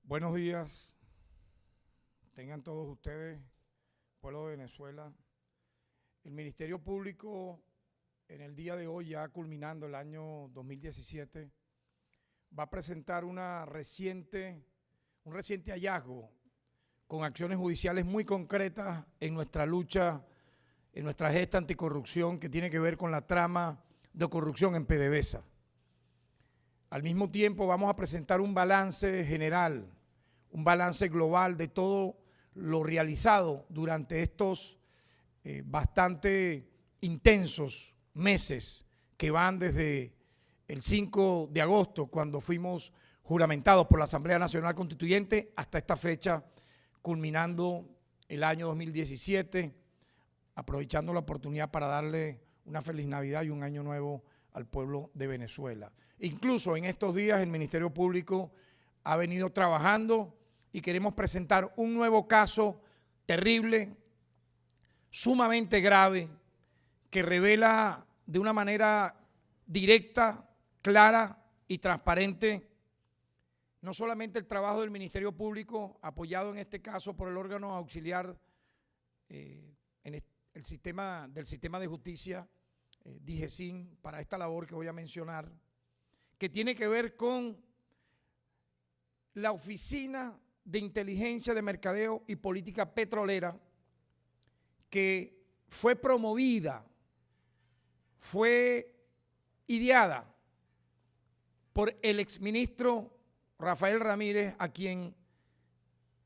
Buenos días, tengan todos ustedes, pueblo de Venezuela. El Ministerio Público en el día de hoy, ya culminando el año 2017, va a presentar un reciente hallazgo con acciones judiciales muy concretas en nuestra lucha, en nuestra gesta anticorrupción que tiene que ver con la trama de corrupción en PDVSA. Al mismo tiempo vamos a presentar un balance general, un balance global de todo lo realizado durante estos bastante intensos meses que van desde el 5 de agosto, cuando fuimos juramentados por la Asamblea Nacional Constituyente, hasta esta fecha, culminando el año 2017, aprovechando la oportunidad para darle una feliz Navidad y un año nuevo al pueblo de Venezuela. Incluso en estos días el Ministerio Público ha venido trabajando y queremos presentar un nuevo caso terrible, sumamente grave, que revela de una manera directa, clara y transparente no solamente el trabajo del Ministerio Público, apoyado en este caso por el órgano auxiliar en el sistema de justicia, DIGESIN, para esta labor que voy a mencionar, que tiene que ver con la Oficina de Inteligencia de Mercadeo y Política Petrolera, que fue promovida, fue ideada por el exministro Rafael Ramírez, a quien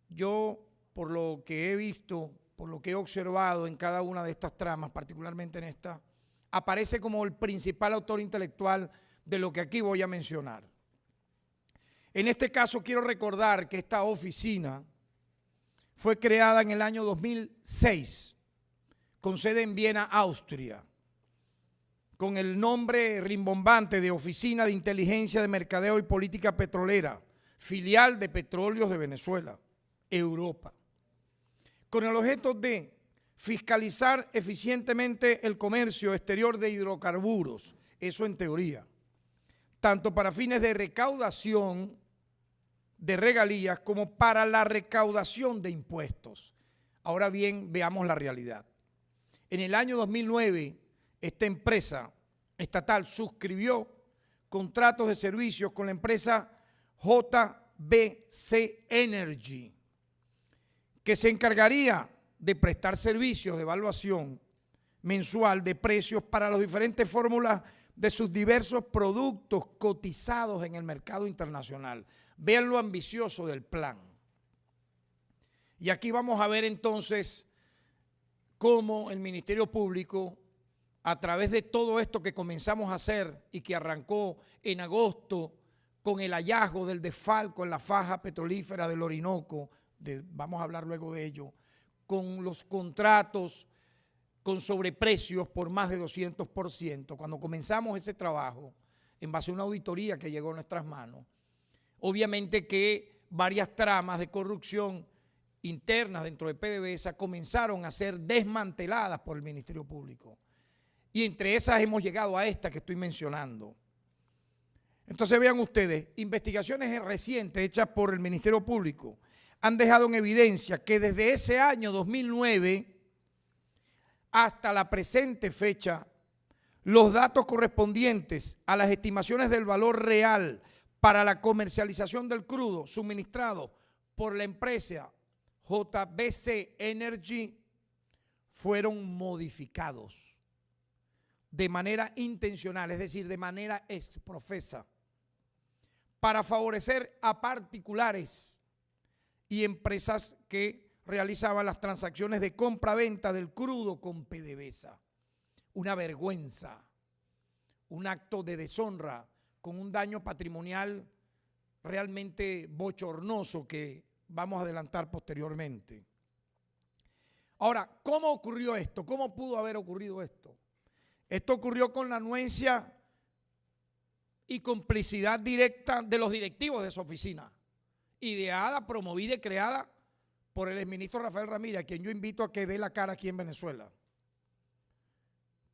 yo, por lo que he visto, por lo que he observado en cada una de estas tramas, particularmente en esta, aparece como el principal autor intelectual de lo que aquí voy a mencionar. En este caso quiero recordar que esta oficina fue creada en el año 2006, con sede en Viena, Austria, con el nombre rimbombante de Oficina de Inteligencia de Mercadeo y Política Petrolera, filial de Petróleos de Venezuela, Europa, con el objeto de fiscalizar eficientemente el comercio exterior de hidrocarburos, eso en teoría, tanto para fines de recaudación de regalías como para la recaudación de impuestos. Ahora bien, veamos la realidad. En el año 2009, esta empresa estatal suscribió contratos de servicios con la empresa JBC Energy, que se encargaría de prestar servicios de evaluación mensual de precios para las diferentes fórmulas de sus diversos productos cotizados en el mercado internacional. Vean lo ambicioso del plan. Y aquí vamos a ver entonces cómo el Ministerio Público, a través de todo esto que comenzamos a hacer y que arrancó en agosto con el hallazgo del desfalco en la faja petrolífera del Orinoco, vamos a hablar luego de ello, con los contratos con sobreprecios por más de 200%, cuando comenzamos ese trabajo, en base a una auditoría que llegó a nuestras manos, obviamente que varias tramas de corrupción internas dentro de PDVSA comenzaron a ser desmanteladas por el Ministerio Público. Y entre esas hemos llegado a esta que estoy mencionando. Entonces vean ustedes, investigaciones recientes hechas por el Ministerio Público han dejado en evidencia que desde ese año 2009 hasta la presente fecha, los datos correspondientes a las estimaciones del valor real para la comercialización del crudo suministrado por la empresa JBC Energy fueron modificados de manera intencional, es decir, de manera exprofesa, para favorecer a particulares y empresas que realizaban las transacciones de compra-venta del crudo con PDVSA. Una vergüenza, un acto de deshonra con un daño patrimonial realmente bochornoso que vamos a adelantar posteriormente. Ahora, ¿cómo ocurrió esto? ¿Cómo pudo haber ocurrido esto? Esto ocurrió con la anuencia y complicidad directa de los directivos de esa oficina, ideada, promovida y creada por el exministro Rafael Ramírez, a quien yo invito a que dé la cara aquí en Venezuela.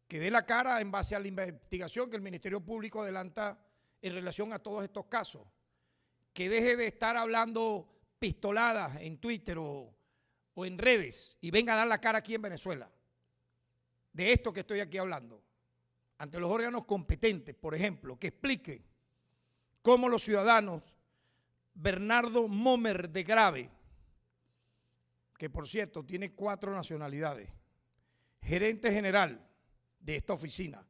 Que dé la cara en base a la investigación que el Ministerio Público adelanta en relación a todos estos casos. Que deje de estar hablando pistoladas en Twitter o en redes y venga a dar la cara aquí en Venezuela de esto que estoy aquí hablando, ante los órganos competentes, por ejemplo, que explique cómo los ciudadanos Bernardo Momer de Grave, que por cierto tiene 4 nacionalidades, gerente general de esta oficina,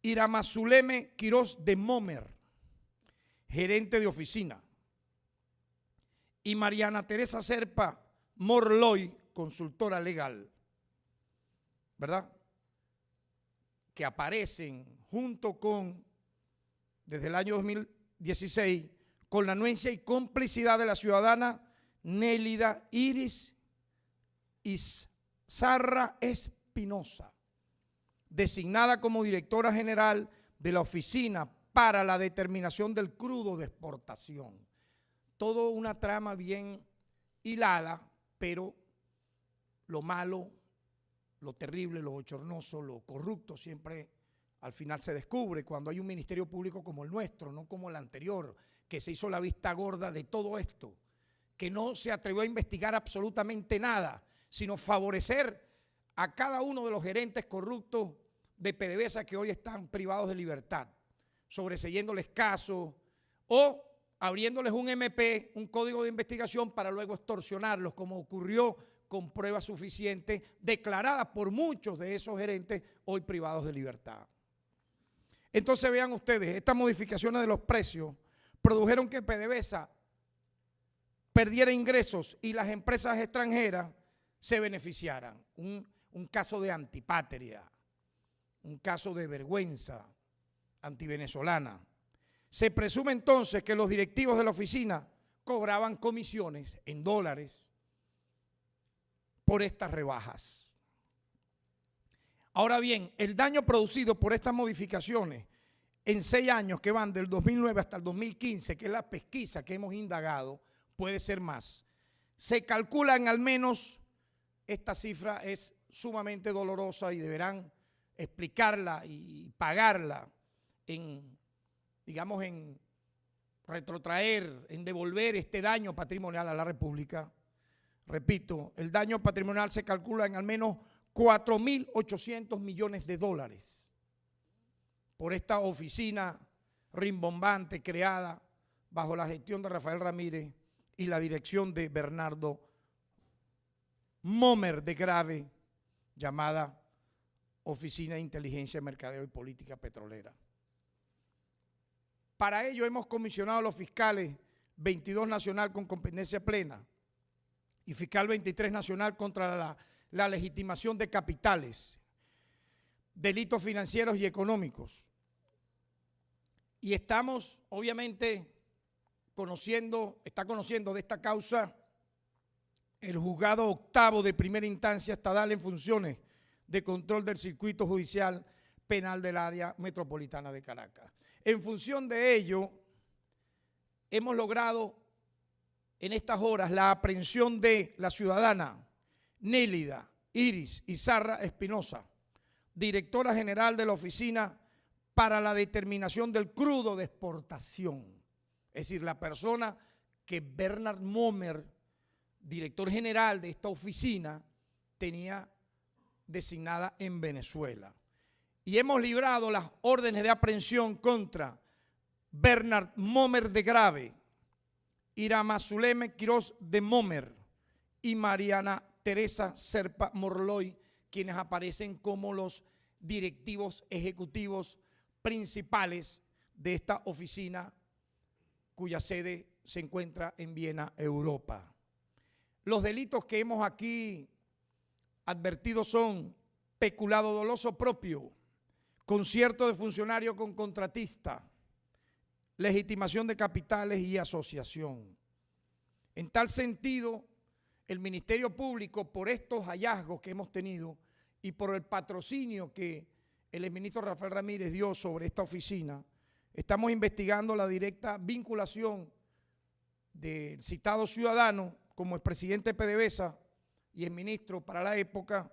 Iramazuleme Quiroz de Momer, gerente de oficina, y Mariana Teresa Serpa Morloy, consultora legal, ¿verdad?, que aparecen junto con, desde el año 2016, con la anuencia y complicidad de la ciudadana Nélida Iris Izarra Espinosa, designada como directora general de la Oficina para la Determinación del Crudo de Exportación. Todo una trama bien hilada, pero lo malo, lo terrible, lo bochornoso, lo corrupto siempre al final se descubre cuando hay un ministerio público como el nuestro, no como el anterior, que se hizo la vista gorda de todo esto, que no se atrevió a investigar absolutamente nada, sino favorecer a cada uno de los gerentes corruptos de PDVSA que hoy están privados de libertad, sobreseyéndoles casos o abriéndoles un MP, un código de investigación para luego extorsionarlos, como ocurrió con pruebas suficientes declaradas por muchos de esos gerentes hoy privados de libertad. Entonces vean ustedes, estas modificaciones de los precios produjeron que PDVSA perdiera ingresos y las empresas extranjeras se beneficiaran. Un caso de antipatria, un caso de vergüenza antivenezolana. Se presume entonces que los directivos de la oficina cobraban comisiones en dólares por estas rebajas. Ahora bien, el daño producido por estas modificaciones en 6 años que van del 2009 hasta el 2015, que es la pesquisa que hemos indagado, puede ser más. Se calcula en al menos, esta cifra es sumamente dolorosa y deberán explicarla y pagarla en, digamos, en retrotraer, en devolver este daño patrimonial a la República. Repito, el daño patrimonial se calcula en al menos 4.800 millones de dólares por esta oficina rimbombante creada bajo la gestión de Rafael Ramírez y la dirección de Bernardo Momer de Grave, llamada Oficina de Inteligencia, Mercadeo y Política Petrolera. Para ello hemos comisionado a los fiscales 22 nacional con competencia plena y fiscal 23 nacional contra la legitimación de capitales, delitos financieros y económicos. Y estamos, obviamente, está conociendo de esta causa el juzgado octavo de primera instancia estatal en funciones de control del circuito judicial penal del área metropolitana de Caracas. En función de ello, hemos logrado en estas horas la aprehensión de la ciudadana Nélida Iris Izarra Espinosa, directora general de la Oficina para la Determinación del Crudo de Exportación. Es decir, la persona que Bernard Momer, director general de esta oficina, tenía designada en Venezuela. Y hemos librado las órdenes de aprehensión contra Bernard Momer de Grave, Iramazuleme Quiroz de Momer y Mariana Teresa Serpa Morloy, quienes aparecen como los directivos ejecutivos principales de esta oficina cuya sede se encuentra en Viena, Europa. Los delitos que hemos aquí advertido son peculado doloso propio, concierto de funcionario con contratista, legitimación de capitales y asociación. En tal sentido, el Ministerio Público, por estos hallazgos que hemos tenido y por el patrocinio que el exministro Rafael Ramírez dio sobre esta oficina, estamos investigando la directa vinculación del citado ciudadano como expresidente de PDVSA y el ministro para la época,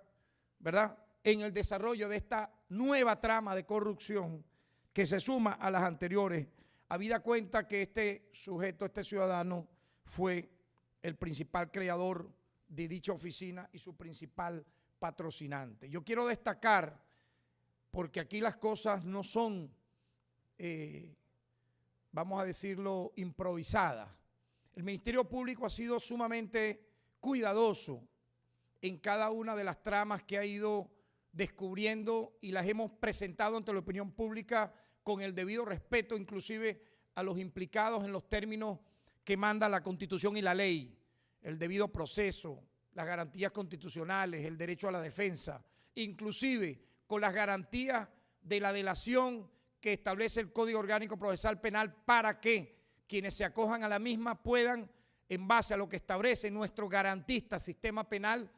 ¿verdad?, en el desarrollo de esta nueva trama de corrupción que se suma a las anteriores, habida cuenta que este sujeto, este ciudadano, fue el principal creador de dicha oficina y su principal patrocinante. Yo quiero destacar, porque aquí las cosas no son, vamos a decirlo, improvisadas. El Ministerio Público ha sido sumamente cuidadoso en cada una de las tramas que ha ido descubriendo y las hemos presentado ante la opinión pública con el debido respeto, inclusive a los implicados en los términos que manda la Constitución y la ley, el debido proceso, las garantías constitucionales, el derecho a la defensa, inclusive con las garantías de la delación que establece el Código Orgánico Procesal Penal para que quienes se acojan a la misma puedan, en base a lo que establece nuestro garantista sistema penal,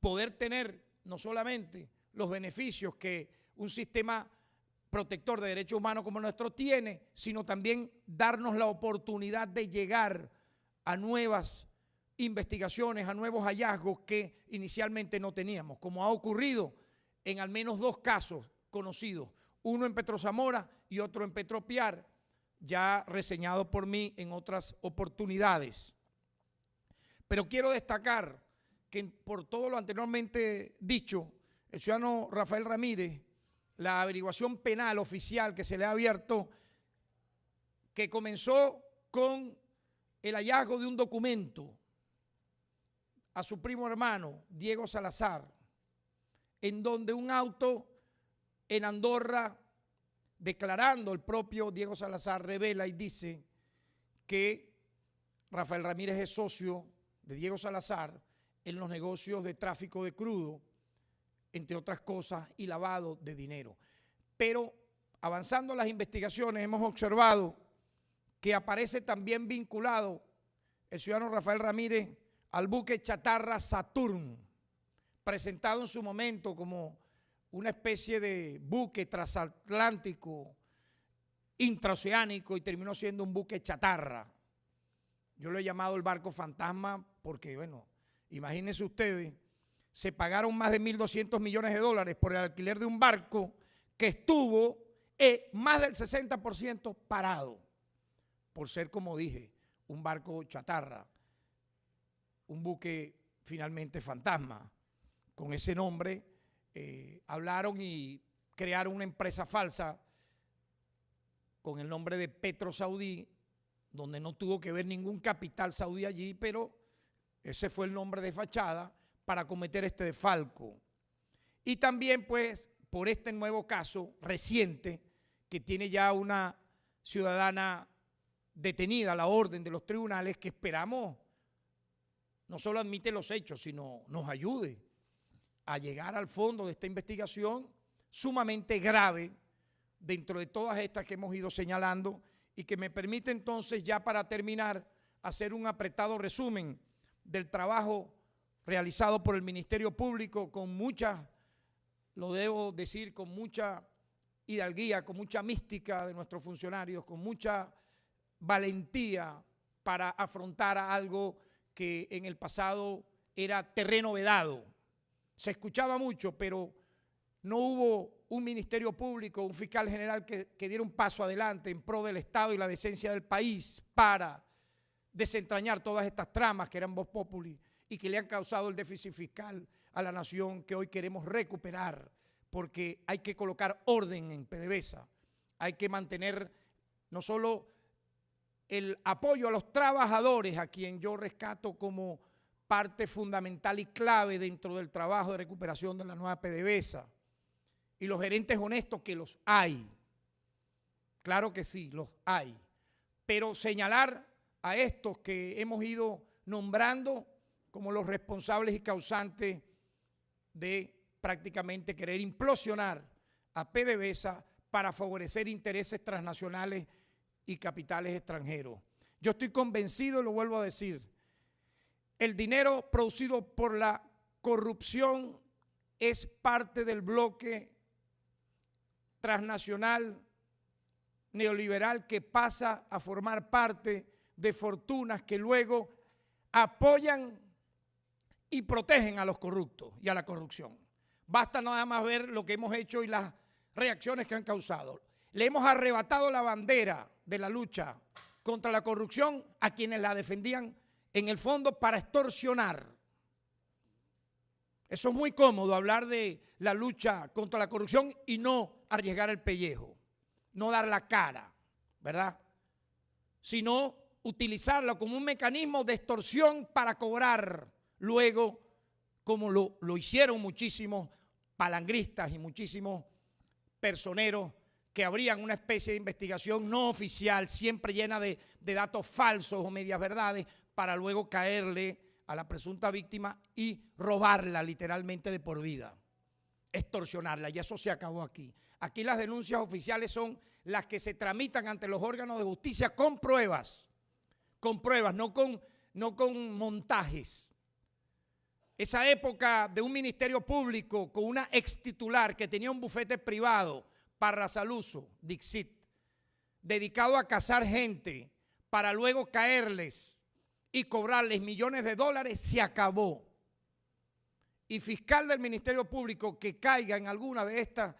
poder tener no solamente los beneficios que un sistema protector de derechos humanos como el nuestro tiene, sino también darnos la oportunidad de llegar a nuevas investigaciones, a nuevos hallazgos que inicialmente no teníamos, como ha ocurrido en al menos 2 casos conocidos, uno en Petrozamora y otro en Petropiar, ya reseñado por mí en otras oportunidades. Pero quiero destacar que por todo lo anteriormente dicho, el ciudadano Rafael Ramírez, la averiguación penal oficial que se le ha abierto, que comenzó con el hallazgo de un documento a su primo hermano, Diego Salazar, en donde un auto en Andorra, declarando el propio Diego Salazar, revela y dice que Rafael Ramírez es socio de Diego Salazar en los negocios de tráfico de crudo, entre otras cosas, y lavado de dinero. Pero avanzando las investigaciones hemos observado que aparece también vinculado el ciudadano Rafael Ramírez al buque chatarra Saturn, presentado en su momento como una especie de buque transatlántico, intraoceánico, y terminó siendo un buque chatarra. Yo lo he llamado el barco fantasma porque, bueno, imagínense ustedes, se pagaron más de 1.200 millones de dólares por el alquiler de un barco que estuvo más del 60% parado, por ser, como dije, un barco chatarra, un buque finalmente fantasma. Con ese nombre hablaron y crearon una empresa falsa con el nombre de Petro Saudí, donde no tuvo que ver ningún capital saudí allí, pero ese fue el nombre de fachada para cometer este desfalco. Y también, pues, por este nuevo caso reciente que tiene ya una ciudadana detenida a la orden de los tribunales, que esperamos no solo admite los hechos, sino nos ayude a llegar al fondo de esta investigación sumamente grave dentro de todas estas que hemos ido señalando, y que me permite entonces, ya para terminar, hacer un apretado resumen del trabajo realizado por el Ministerio Público con mucha, lo debo decir, con mucha hidalguía, con mucha mística de nuestros funcionarios, con mucha valentía para afrontar a algo que en el pasado era terreno vedado. Se escuchaba mucho, pero no hubo un Ministerio Público, un fiscal general que diera un paso adelante en pro del Estado y la decencia del país para desentrañar todas estas tramas que eran vox populi y que le han causado el déficit fiscal a la nación, que hoy queremos recuperar, porque hay que colocar orden en PDVSA, hay que mantener no solo el apoyo a los trabajadores, a quien yo rescato como parte fundamental y clave dentro del trabajo de recuperación de la nueva PDVSA, y los gerentes honestos, que los hay, claro que sí, los hay, pero señalar a estos que hemos ido nombrando como los responsables y causantes de prácticamente querer implosionar a PDVSA para favorecer intereses transnacionales y capitales extranjeros. Yo estoy convencido, y lo vuelvo a decir, el dinero producido por la corrupción es parte del bloque transnacional neoliberal que pasa a formar parte de fortunas que luego apoyan y protegen a los corruptos y a la corrupción. Basta nada más ver lo que hemos hecho y las reacciones que han causado. Le hemos arrebatado la bandera de la lucha contra la corrupción a quienes la defendían en el fondo para extorsionar. Eso es muy cómodo hablar de la lucha contra la corrupción y no arriesgar el pellejo, no dar la cara, ¿verdad? Sino utilizarlo como un mecanismo de extorsión para cobrar luego, como lo hicieron muchísimos palangristas y muchísimos personeros que abrían una especie de investigación no oficial, siempre llena de datos falsos o medias verdades, para luego caerle a la presunta víctima y robarla literalmente de por vida, extorsionarla. Y eso se acabó aquí. Aquí las denuncias oficiales son las que se tramitan ante los órganos de justicia con pruebas, no con montajes. Esa época de un ministerio público con una ex titular que tenía un bufete privado, Parrasaluso, Dixit, dedicado a cazar gente para luego caerles y cobrarles millones de dólares, se acabó. Y fiscal del Ministerio Público que caiga en alguna de estas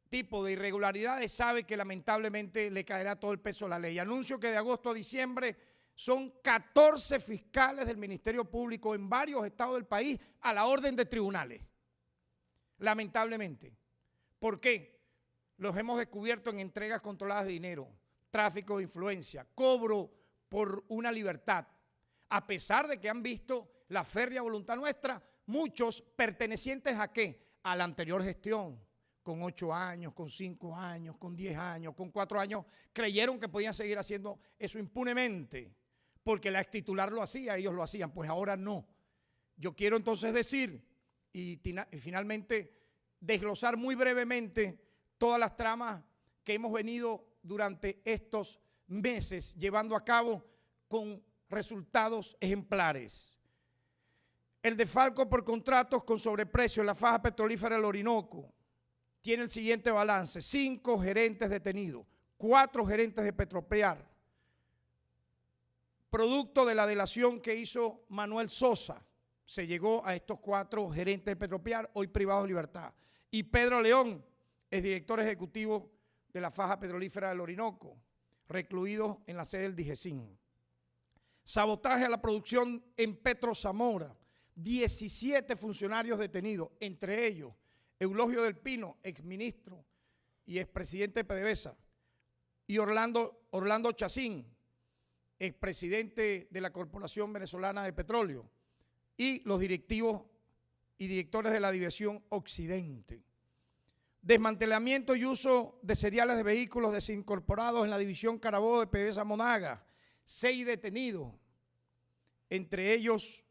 tipos de irregularidades sabe que lamentablemente le caerá todo el peso de la ley. Anuncio que de agosto a diciembre son 14 fiscales del Ministerio Público en varios estados del país a la orden de tribunales. Lamentablemente. ¿Por qué? Los hemos descubierto en entregas controladas de dinero, tráfico de influencia, cobro por una libertad. A pesar de que han visto la férrea voluntad nuestra, muchos pertenecientes ¿a qué? A la anterior gestión, con 8 años, con 5 años, con 10 años, con 4 años, creyeron que podían seguir haciendo eso impunemente, porque la ex titular lo hacía, ellos lo hacían, pues ahora no. Yo quiero entonces decir, y finalmente desglosar muy brevemente todas las tramas que hemos venido durante estos meses llevando a cabo con resultados ejemplares. El desfalco por contratos con sobreprecio en la faja petrolífera del Orinoco tiene el siguiente balance: 5 gerentes detenidos, 4 gerentes de Petropear, producto de la delación que hizo Manuel Sosa. Se llegó a estos 4 gerentes de Petropear, hoy privados de libertad. Y Pedro León, es director ejecutivo de la faja petrolífera del Orinoco, recluido en la sede del DIGESIN. Sabotaje a la producción en Petro Zamora, 17 funcionarios detenidos, entre ellos Eulogio del Pino, exministro y expresidente de PDVSA, y Orlando Chacín, expresidente de la Corporación Venezolana de Petróleo, y los directivos y directores de la División Occidente. Desmantelamiento y uso de seriales de vehículos desincorporados en la División Carabobo de PDVSA Monagas, 6 detenidos, entre ellos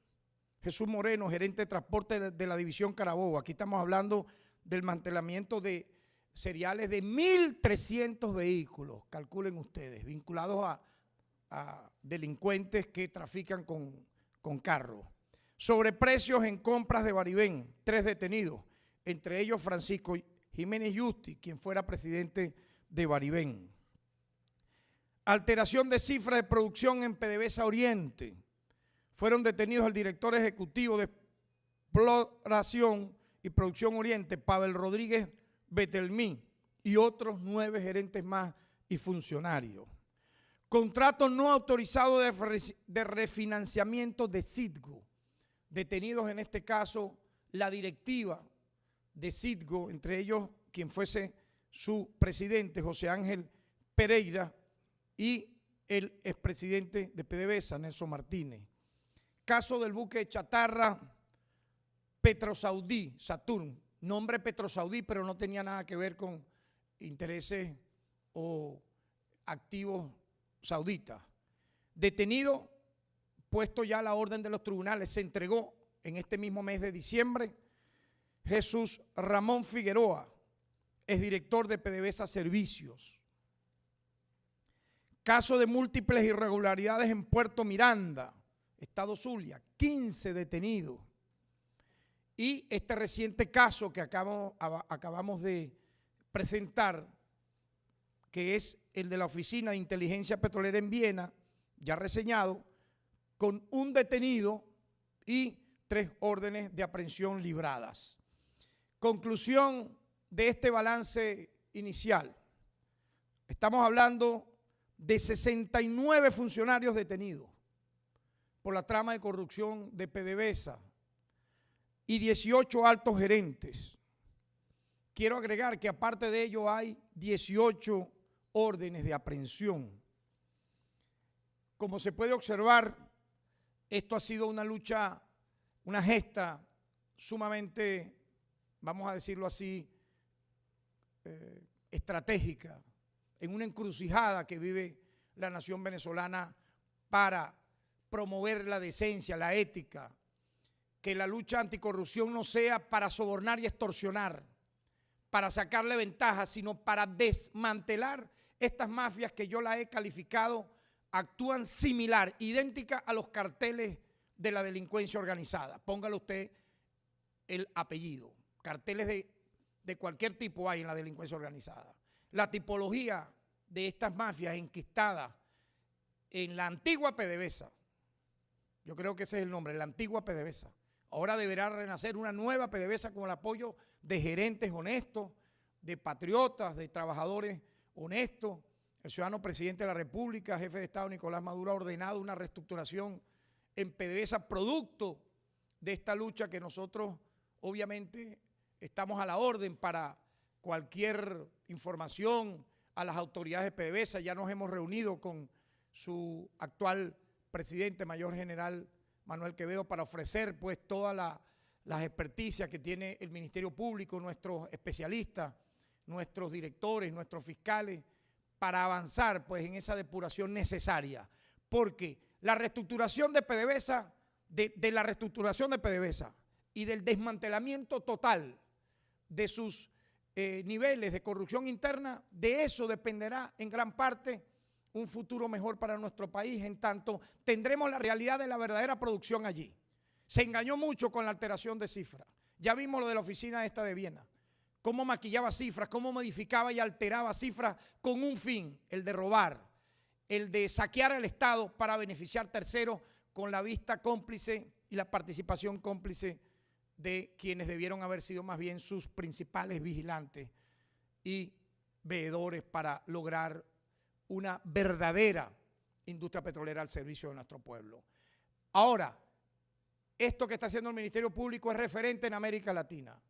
Jesús Moreno, gerente de transporte de la División Carabobo. Aquí estamos hablando del desmantelamiento de seriales de 1.300 vehículos, calculen ustedes, vinculados a delincuentes que trafican con carros. Sobreprecios en compras de Baribén, 3 detenidos, entre ellos Francisco Jiménez Justi, quien fuera presidente de Baribén. Alteración de cifras de producción en PDVSA Oriente. Fueron detenidos el director ejecutivo de Exploración y Producción Oriente, Pavel Rodríguez Betelmí, y otros 9 gerentes más y funcionarios. Contrato no autorizado de refinanciamiento de Citgo. Detenidos en este caso la directiva de Citgo, entre ellos quien fuese su presidente, José Ángel Pereira, y el expresidente de PDVSA, Nelson Martínez. Caso del buque chatarra Petrosaudí, Saturn, nombre Petrosaudí, pero no tenía nada que ver con intereses o activos sauditas. Detenido, puesto ya a la orden de los tribunales, se entregó en este mismo mes de diciembre Jesús Ramón Figueroa, es director de PDVSA Servicios. Caso de múltiples irregularidades en Puerto Miranda, Estado Zulia, 15 detenidos. Y este reciente caso que acabamos de presentar, que es el de la Oficina de Inteligencia Petrolera en Viena, ya reseñado, con un detenido y 3 órdenes de aprehensión libradas. Conclusión de este balance inicial. Estamos hablando de 69 funcionarios detenidos, por la trama de corrupción de PDVSA y 18 altos gerentes. Quiero agregar que aparte de ello hay 18 órdenes de aprehensión. Como se puede observar, esto ha sido una lucha, una gesta sumamente, vamos a decirlo así, estratégica, en una encrucijada que vive la nación venezolana para promover la decencia, la ética, que la lucha anticorrupción no sea para sobornar y extorsionar, para sacarle ventaja, sino para desmantelar estas mafias que yo las he calificado, actúan similar, idéntica a los carteles de la delincuencia organizada. Póngale usted el apellido. Carteles de cualquier tipo hay en la delincuencia organizada. La tipología de estas mafias enquistadas en la antigua PDVSA, yo creo que ese es el nombre, la antigua PDVSA. Ahora deberá renacer una nueva PDVSA con el apoyo de gerentes honestos, de patriotas, de trabajadores honestos. El ciudadano presidente de la República, jefe de Estado Nicolás Maduro, ha ordenado una reestructuración en PDVSA producto de esta lucha que nosotros obviamente estamos a la orden para cualquier información a las autoridades de PDVSA. Ya nos hemos reunido con su actual presidente, mayor general Manuel Quevedo, para ofrecer pues todas las experticias que tiene el Ministerio Público, nuestros especialistas, nuestros directores, nuestros fiscales, para avanzar pues en esa depuración necesaria. Porque la reestructuración de PDVSA, de la reestructuración de PDVSA y del desmantelamiento total de sus niveles de corrupción interna, de eso dependerá en gran parte un futuro mejor para nuestro país, en tanto tendremos la realidad de la verdadera producción allí. Se engañó mucho con la alteración de cifras. Ya vimos lo de la oficina esta de Viena, cómo maquillaba cifras, cómo modificaba y alteraba cifras con un fin, el de robar, el de saquear al Estado para beneficiar terceros con la vista cómplice y la participación cómplice de quienes debieron haber sido más bien sus principales vigilantes y veedores para lograr una verdadera industria petrolera al servicio de nuestro pueblo. Ahora, esto que está haciendo el Ministerio Público es referente en América Latina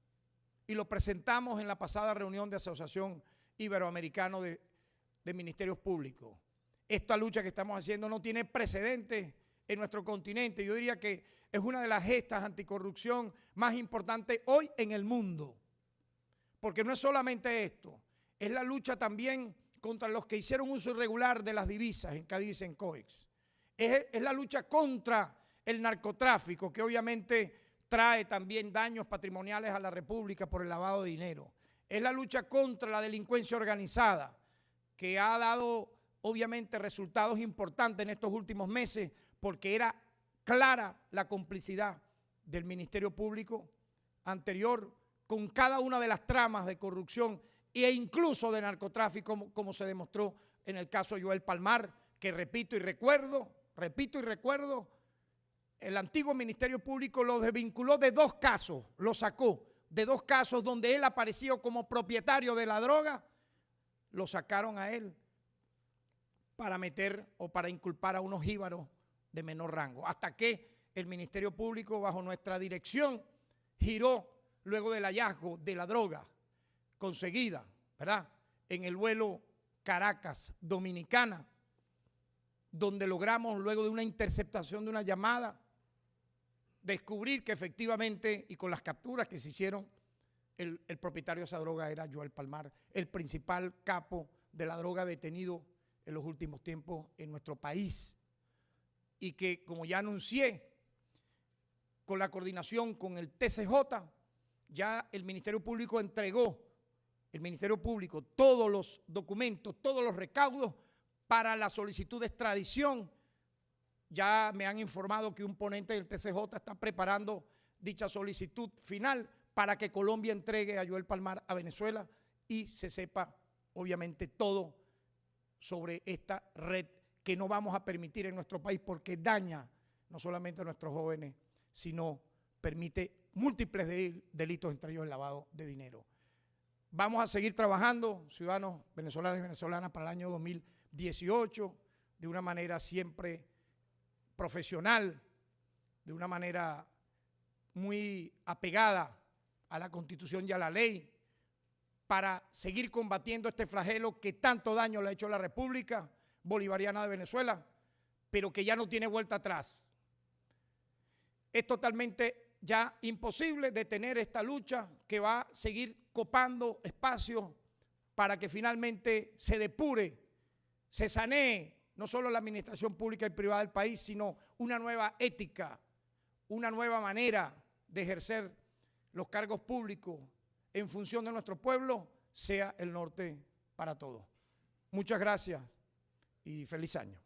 y lo presentamos en la pasada reunión de Asociación Iberoamericana de Ministerios Públicos. Esta lucha que estamos haciendo no tiene precedentes en nuestro continente. Yo diría que es una de las gestas anticorrupción más importantes hoy en el mundo, porque no es solamente esto, es la lucha también contra los que hicieron uso irregular de las divisas en Cádiz y en COEX. Es la lucha contra el narcotráfico, que obviamente trae también daños patrimoniales a la República por el lavado de dinero. Es la lucha contra la delincuencia organizada, que ha dado obviamente resultados importantes en estos últimos meses, porque era clara la complicidad del Ministerio Público anterior con cada una de las tramas de corrupción e incluso de narcotráfico, como se demostró en el caso de Joel Palmar, que repito y recuerdo, el antiguo Ministerio Público lo desvinculó de 2 casos, lo sacó de 2 casos donde él apareció como propietario de la droga, lo sacaron a él para meter o para inculpar a unos jíbaros de menor rango, hasta que el Ministerio Público bajo nuestra dirección giró luego del hallazgo de la droga conseguida, ¿verdad?, en el vuelo Caracas-Dominicana, donde logramos, luego de una interceptación de una llamada, descubrir que efectivamente, y con las capturas que se hicieron, el propietario de esa droga era Joel Palmar, el principal capo de la droga detenido en los últimos tiempos en nuestro país. Y que, como ya anuncié, con la coordinación con el TCJ, ya el Ministerio Público entregó, todos los documentos, todos los recaudos para la solicitud de extradición. Ya me han informado que un ponente del TCJ está preparando dicha solicitud final para que Colombia entregue a Joel Palmar a Venezuela y se sepa, obviamente, todo sobre esta red que no vamos a permitir en nuestro país porque daña no solamente a nuestros jóvenes, sino permite múltiples delitos, entre ellos el lavado de dinero. Vamos a seguir trabajando, ciudadanos venezolanos y venezolanas, para el año 2018, de una manera siempre profesional, de una manera muy apegada a la Constitución y a la ley, para seguir combatiendo este flagelo que tanto daño le ha hecho a la República Bolivariana de Venezuela, pero que ya no tiene vuelta atrás. Es totalmente ya imposible detener esta lucha que va a seguir copando espacio para que finalmente se depure, se sanee no solo la administración pública y privada del país, sino una nueva ética, una nueva manera de ejercer los cargos públicos en función de nuestro pueblo, sea el norte para todos. Muchas gracias y feliz año.